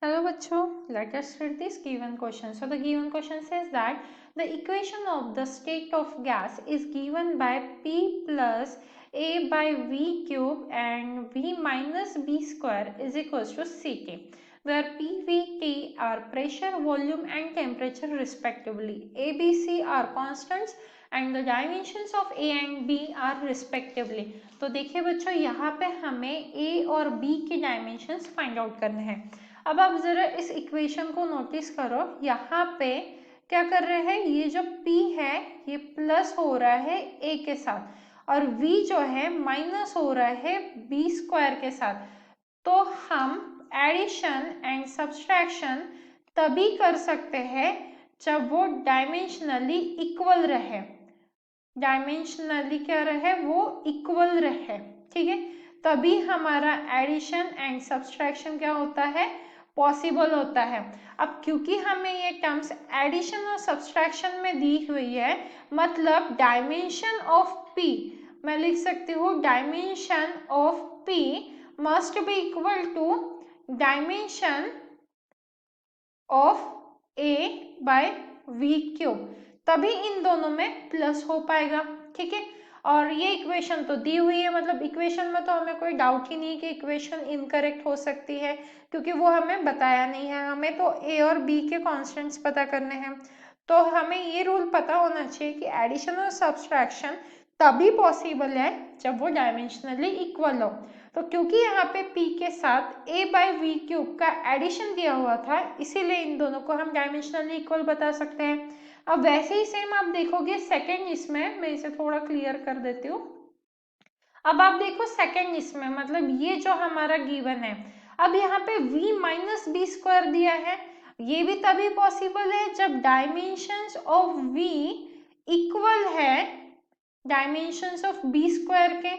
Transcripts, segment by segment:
Hello bachcho, let us read this given question. So the given question says that the equation of the state of gas is given by P plus A by V cube and V minus B square is equals to Ct, where P, V, T are pressure, volume and temperature respectively. A, B, C are constants and the dimensions of A and B are respectively. तो देखिए बच्चों यहाँ पे हमें A और B के dimensions find out करने हैं। अब आप जरा इस इक्वेशन को नोटिस करो, यहाँ पे क्या कर रहे हैं, ये जो P है ये प्लस हो रहा है A के साथ और V जो है माइनस हो रहा है B स्क्वायर के साथ। तो हम एडिशन एंड सब्सट्रैक्शन तभी कर सकते हैं जब वो डायमेंशनली इक्वल रहे, डायमेंशनली क्या रहे, वो इक्वल रहे, ठीक है, तभी हमारा एडिशन एंड सब्सट्रैक्शन क्या होता है, पॉसिबल होता है। अब क्योंकि हमें ये टर्म्स एडिशन और सब्सट्रैक्शन में दी हुई है, मतलब डायमेंशन ऑफ P, मैं लिख सकती हूँ dimension of P must be equal to dimension of A by V cube, तभी इन दोनों में प्लस हो पाएगा, ठीक है। और ये इक्वेशन तो दी हुई है, मतलब इक्वेशन में तो हमें कोई डाउट ही नहीं कि इक्वेशन इनकरेक्ट हो सकती है, क्योंकि वो हमें बताया नहीं है, हमें तो A और B के कॉन्स्टेंट्स पता करने हैं। तो हमें ये रूल पता होना चाहिए कि एडिशन और सब्सट्रैक्शन तभी पॉसिबल है जब वो डायमेंशनली इक्वल हो। तो क्योंकि यहाँ पे P के साथ A बाई वी क्यूब का एडिशन दिया हुआ था, इसीलिए इन दोनों को हम डायमेंशनली इक्वल बता सकते हैं। अब वैसे ही सेम आप देखोगे सेकेंड इसमें, मैं इसे थोड़ा क्लियर कर देती हूँ। अब आप देखो सेकेंड इसमें, मतलब ये जो हमारा गिवन है, अब यहाँ पे V माइनस बी स्क्वायर दिया है, ये भी तभी पॉसिबल है जब डायमेंशंस ऑफ V इक्वल है डायमेंशंस ऑफ B स्क्वायर के,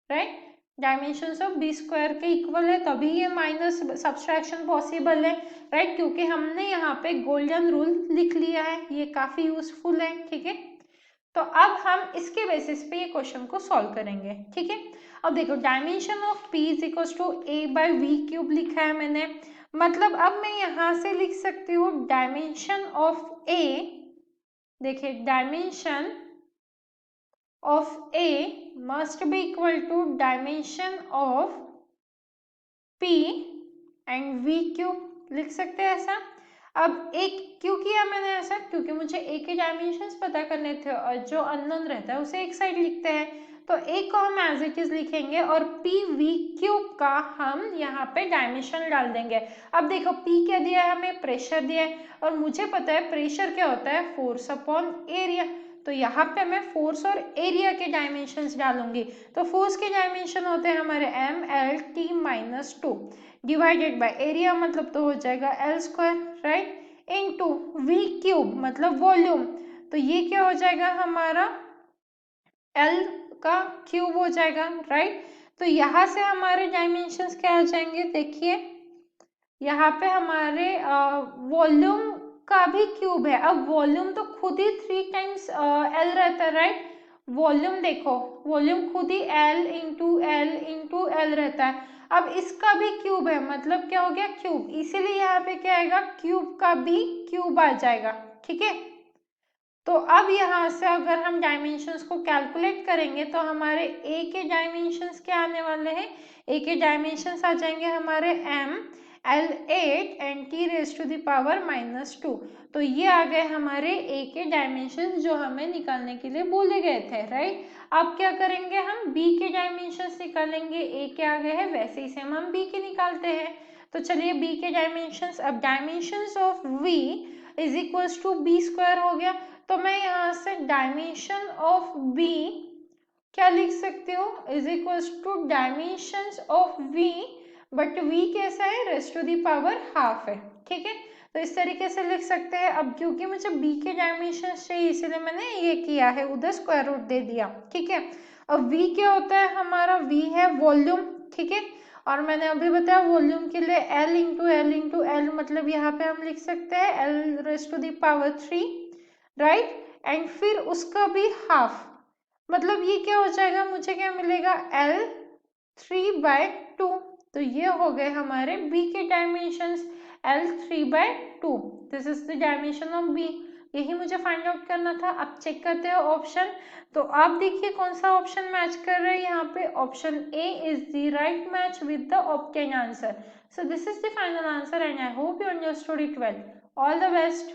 right, dimensions of B square के इक्वल है, तभी ये माइनस सब्सट्रैक्शन पॉसिबल है, राइट, क्योंकि हमने यहाँ पे गोल्डन रूल लिख लिया है, ये काफी यूजफुल है, ठीक है। तो अब हम इसके बेसिस पे ये क्वेश्चन को सॉल्व करेंगे, ठीक है। अब देखो dimension of P is equal to A by V cube लिखा है मैंने, मतलब अब मैं यहाँ से लिख सकती हूँ डायमेंशन ऑफ A, देखिए dimension of A must be equal to dimension of P and V cube लिख सकते हैं ऐसा। अब एक क्यों किया मैंने ऐसा, क्योंकि मुझे A के डायमेंशंस पता करने थे और जो अननोन रहता है उसे एक साइड लिखते हैं, तो A को हम एज इट इज लिखेंगे और P V क्यूब का हम यहाँ पे डायमेंशन डाल देंगे। अब देखो P क्या दिया है हमें, प्रेशर दिया है, और मुझे पता है प्रेशर क्या होता है, फोर्स अपॉन एरिया, तो यहाँ पे मैं फोर्स और एरिया के डायमेंशंस डालूंगी। तो फोर्स के डायमेंशन होते हैं हमारे MLT minus 2 divided by area, मतलब तो हो जाएगा L square, right, into V cube मतलब वॉल्यूम, तो ये क्या हो जाएगा हमारा L का क्यूब हो जाएगा, राइट। तो यहाँ से हमारे डायमेंशंस क्या आ जाएंगे, देखिए यहाँ पे हमारे वॉल्यूम का भी क्यूब है, अब वॉल्यूम तो खुद ही 3 टाइम्स L रहता है, राइट, वॉल्यूम देखो, वॉल्यूम खुद ही L इंटू एल रहता है, अब इसका भी क्यूब है, मतलब क्या हो गया क्यूब, इसीलिए यहाँ पे क्या आएगा, क्यूब का भी क्यूब आ जाएगा, ठीक है। तो अब यहाँ से अगर हम डायमेंशंस को कैलकुलेट करेंगे तो हमारे A के डायमेंशंस क्या आने वाले हैं, A के डायमेंशंस आ जाएंगे हमारे ML8 and T raised to the power -2, तो ये आ गए हमारे A के डायमेंशंस जो हमें निकालने के लिए बोले गए थे, राइट। अब क्या करेंगे, हम B के डायमेंशंस निकालेंगे, A के आ गए हैं, वैसे ही सेम हम B के निकालते हैं। तो चलिए B के डायमेंशंस, अब dimensions of V is equals to B square हो गया, तो मैं यहाँ से डायमेंशन ऑफ B क्या लिख सकती हूँ, is equals to dimensions of V, but V कैसा है, raised to the power half है, ठीक है, तो इस तरीके से लिख सकते हैं। अब क्योंकि मुझे B के डायमेंशन चाहिए इसलिए मैंने ये किया है, उधर स्क्वायर रूट दे दिया, ठीक है। अब V क्या होता है हमारा, V है वॉल्यूम, ठीक है, और मैंने अभी बताया वॉल्यूम के लिए L इंटू एल, मतलब यहाँ पे हम लिख सकते हैं L raised to the power 3, right, and फिर उसका भी हाफ, मतलब ये क्या हो जाएगा, मुझे क्या मिलेगा L3/2, तो ये हो गए हमारे B के dimensions. L3/2. This is the dimension of B. यही मुझे फाइंड आउट करना था। अब चेक करते हैं ऑप्शन। तो आप देखिए कौन सा ऑप्शन मैच कर रहा है यहाँ पे। Option A is the right match with the obtain answer. So this is the final answer and I hope you understood it well. All the best.